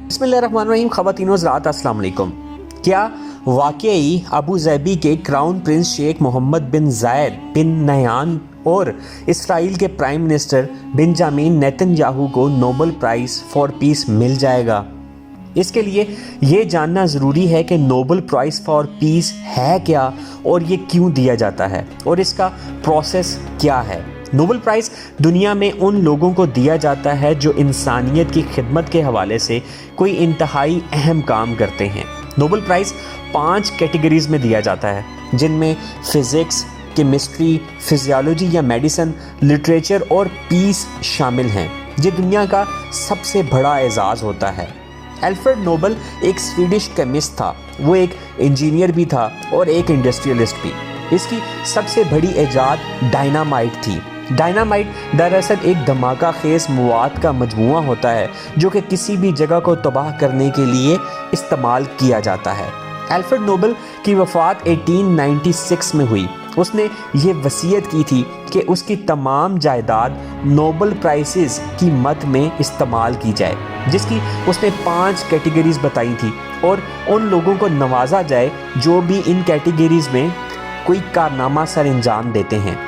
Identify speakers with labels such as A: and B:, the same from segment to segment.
A: बिस्मिल्लाहिर्रहमानिर्रहीम। ख़वातीन व हज़रात, अस्सलाम वालेकुम। क्या वाकई अबू ज़ैबी के क्राउन प्रिंस शेख मोहम्मद बिन ज़ायद बिन नहयान और इसराइल के प्राइम मिनिस्टर बेंजामिन नेतन्याहू को नोबेल प्राइज़ फॉर पीस मिल जाएगा? इसके लिए ये जानना ज़रूरी है कि नोबेल प्राइज़ फॉर पीस है क्या और ये क्यों दिया जाता है और इसका प्रोसेस क्या है। नोबेल प्राइज़ दुनिया में उन लोगों को दिया जाता है जो इंसानियत की खिदमत के हवाले से कोई इंतहाई अहम काम करते हैं। नोबेल प्राइज़ 5 कैटेगरीज़ में दिया जाता है, जिनमें फ़िज़िक्स, केमिस्ट्री, फिजियोलॉजी या मेडिसिन, लिटरेचर और पीस शामिल हैं। ये दुनिया का सबसे बड़ा एजाज़ होता है। अल्फ्रेड नोबेल एक स्वीडिश केमिस्ट था। वो एक इंजीनियर भी था और एक इंडस्ट्रियलिस्ट भी। इसकी सबसे बड़ी इजाद डायनामाइट थी। डायनामाइट दरअसल एक धमाका खेज मवाद का मजमूआ होता है जो कि किसी भी जगह को तबाह करने के लिए इस्तेमाल किया जाता है। अल्फ्रेड नोबेल की वफ़ात 1896 में हुई। उसने ये वसीयत की थी कि उसकी तमाम जायदाद नोबेल प्राइज़ की मद में इस्तेमाल की जाए, जिसकी उसने 5 कैटेगरीज़ बताई थी, और उन लोगों को नवाजा जाए जो भी इन कैटेगरीज़ में कोई कारनामा सर अंजाम देते हैं।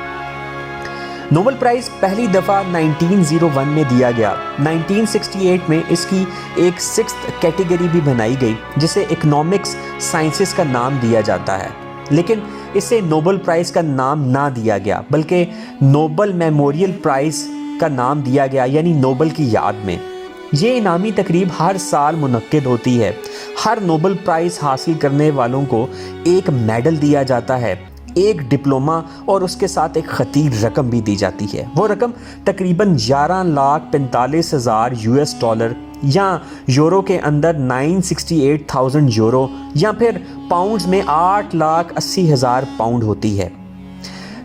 A: नोबेल प्राइज़ पहली दफ़ा 1901 में दिया गया। 1968 में इसकी एक 6th कैटेगरी भी बनाई गई जिसे इकोनॉमिक्स साइंसेस का नाम दिया जाता है, लेकिन इसे नोबेल प्राइज़ का नाम ना दिया गया बल्कि नोबेल मेमोरियल प्राइज़ का नाम दिया गया, यानी नोबेल की याद में। ये इनामी तकरीब हर साल मुनक्किद होती है। हर नोबेल प्राइज़ हासिल करने वालों को एक मेडल दिया जाता है, एक डिप्लोमा और उसके साथ एक खतीर रकम भी दी जाती है। वो रकम तकरीबन 11,45,000 US डॉलर या यूरो के अंदर 968,000 यूरो या फिर पाउंड्स में 8,80,000 पाउंड होती है।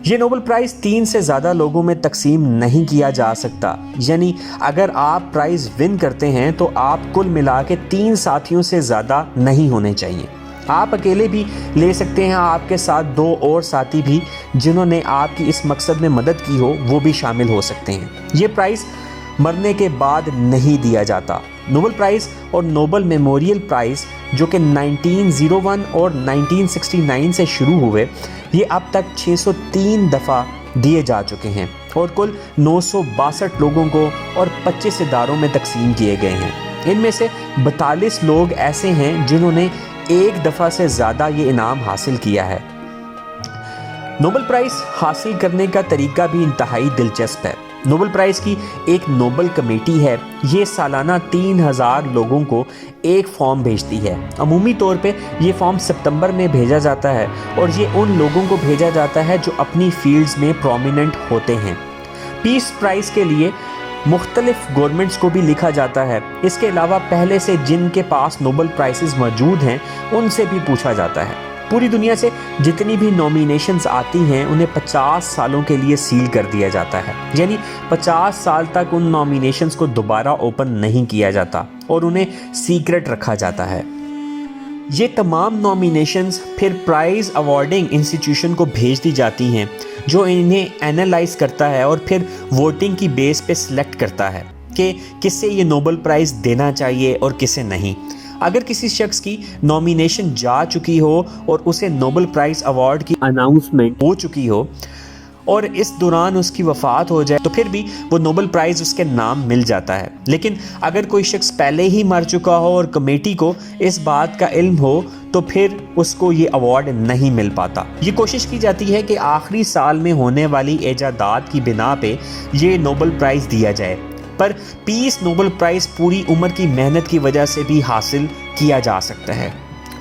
A: ये नोबेल प्राइज़ 3 से ज़्यादा लोगों में तकसीम नहीं किया जा सकता, यानी अगर आप प्राइज़ विन करते हैं तो आप कुल मिला के 3 साथियों से ज़्यादा नहीं होने चाहिए। आप अकेले भी ले सकते हैं, आपके साथ 2 और साथी भी जिन्होंने आपकी इस मकसद में मदद की हो वो भी शामिल हो सकते हैं। ये प्राइज़ मरने के बाद नहीं दिया जाता। नोबेल प्राइज़ और नोबेल मेमोरियल प्राइज़ जो कि 1901 और 1969 से शुरू हुए, ये अब तक 603 दफ़ा दिए जा चुके हैं और कुल 962 लोगों को और 25 इदारों में तकसीम किए गए हैं। इनमें से 42 लोग ऐसे हैं जिन्होंने एक दफ़ा से ज़्यादा ये इनाम हासिल किया है। नोबेल प्राइज़ हासिल करने का तरीका भी इंतहाई दिलचस्प है। नोबेल प्राइज़ की एक नोबेल कमेटी है। ये सालाना 3000 लोगों को एक फॉर्म भेजती है। अमूमी तौर पे ये फॉर्म सितंबर में भेजा जाता है और ये उन लोगों को भेजा जाता है जो अपनी फील्ड्स में प्रोमिनेंट होते हैं। पीस प्राइज़ के लिए मुख्तलिफ गवर्नमेंट्स को भी लिखा जाता है। इसके अलावा पहले से जिनके पास नोबेल प्राइज़ मौजूद हैं उनसे भी पूछा जाता है। पूरी दुनिया से जितनी भी नॉमिनेशंस आती हैं उन्हें 50 सालों के लिए सील कर दिया जाता है, यानी 50 साल तक उन नॉमिनेशंस को दोबारा ओपन नहीं किया जाता और उन्हें सीक्रेट रखा जाता है। ये तमाम नॉमिनेशंस फिर प्राइज़ अवार्डिंग इंस्टीट्यूशन को भेज दी जाती हैं जो इन्हें एनालाइज करता है और फिर वोटिंग की बेस पे सिलेक्ट करता है कि किसे ये नोबेल प्राइज़ देना चाहिए और किसे नहीं। अगर किसी शख्स की नॉमिनेशन जा चुकी हो और उसे नोबेल प्राइज़ अवार्ड की अनाउंसमेंट हो चुकी हो और इस दौरान उसकी वफ़ात हो जाए तो फिर भी वो नोबेल प्राइज़ उसके नाम मिल जाता है। लेकिन अगर कोई शख्स पहले ही मर चुका हो और कमेटी को इस बात का इल्म हो तो फिर उसको ये अवार्ड नहीं मिल पाता। ये कोशिश की जाती है कि आखिरी साल में होने वाली इजादात की बिना पे ये नोबेल प्राइज़ दिया जाए, पर पीस नोबेल प्राइज़ पूरी उम्र की मेहनत की वजह से भी हासिल किया जा सकता है।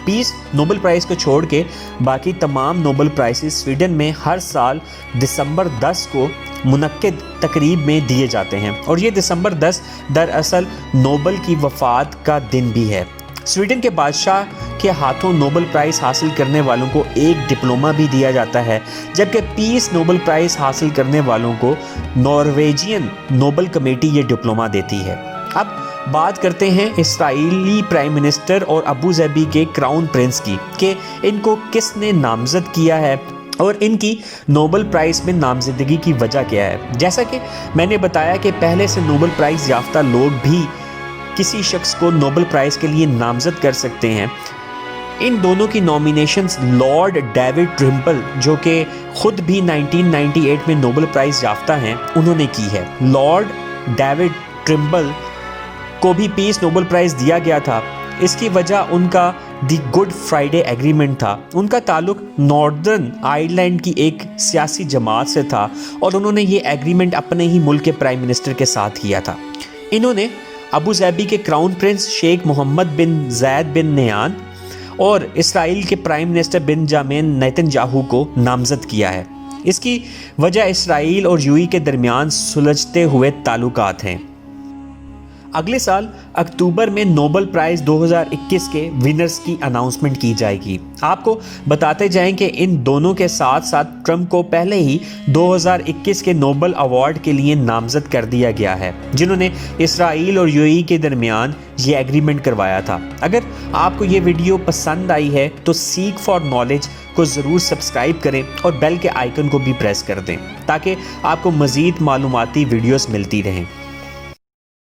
A: पीस नोबेल प्राइज़ को छोड़ के बाकी तमाम नोबेल प्राइज़ स्वीडन में हर साल दिसंबर 10 को मुनक्किद तकरीब में दिए जाते हैं और ये दिसंबर 10 दरअसल नोबेल की वफ़ात का दिन भी है। स्वीडन के बादशाह के हाथों नोबेल प्राइज़ हासिल करने वालों को एक डिप्लोमा भी दिया जाता है, जबकि पीस नोबेल प्राइज़ हासिल करने वालों को नॉर्वेजियन नोबेल कमेटी ये डिप्लोमा देती है। अब बात करते हैं इस्राएली प्राइम मिनिस्टर और अबू ज़ैबी के क्राउन प्रिंस की कि इनको किसने नामज़द किया है और इनकी नोबेल प्राइज़ में नामज़दगी की वजह क्या है। जैसा कि मैंने बताया कि पहले से नोबेल प्राइज़ याफ्ता लोग भी किसी शख्स को नोबेल प्राइज़ के लिए नामजद कर सकते हैं। इन दोनों की नॉमिनेशंस लॉर्ड डेविड ट्रिम्पल, जो कि खुद भी 1998 में नोबेल प्राइज़ याफ्ता हैं, उन्होंने की है। लॉर्ड डेविड ट्रिम्पल को भी पीस नोबेल प्राइज़ दिया गया था। इसकी वजह उनका दी गुड फ्राइडे एग्रीमेंट था। उनका ताल्लुक नॉर्दर्न आयरलैंड की एक सियासी जमात से था और उन्होंने ये एग्रीमेंट अपने ही मुल्क के प्राइम मिनिस्टर के साथ किया था। इन्होंने अबू ज़ैबी के क्राउन प्रिंस शेख मोहम्मद बिन ज़ायद बिन नयान और इसराइल के प्राइम मिनिस्टर बेंजामिन नेतन्याहू को नामज़द किया है। इसकी वजह इसराइल और यूएई के दरमियान सुलझते हुए ताल्लुकात हैं। अगले साल अक्टूबर में नोबेल प्राइज़ 2021 के विनर्स की अनाउंसमेंट की जाएगी। आपको बताते जाएं कि इन दोनों के साथ साथ ट्रंप को पहले ही 2021 के नोबेल अवार्ड के लिए नामज़द कर दिया गया है, जिन्होंने इसराइल और यूएई के दरमियान ये एग्रीमेंट करवाया था। अगर आपको ये वीडियो पसंद आई है तो सीक फॉर नॉलेज को ज़रूर सब्सक्राइब करें और बेल के आइकन को भी प्रेस कर दें ताकि आपको मज़ीद मालूमाती वीडियोस मिलती रहें।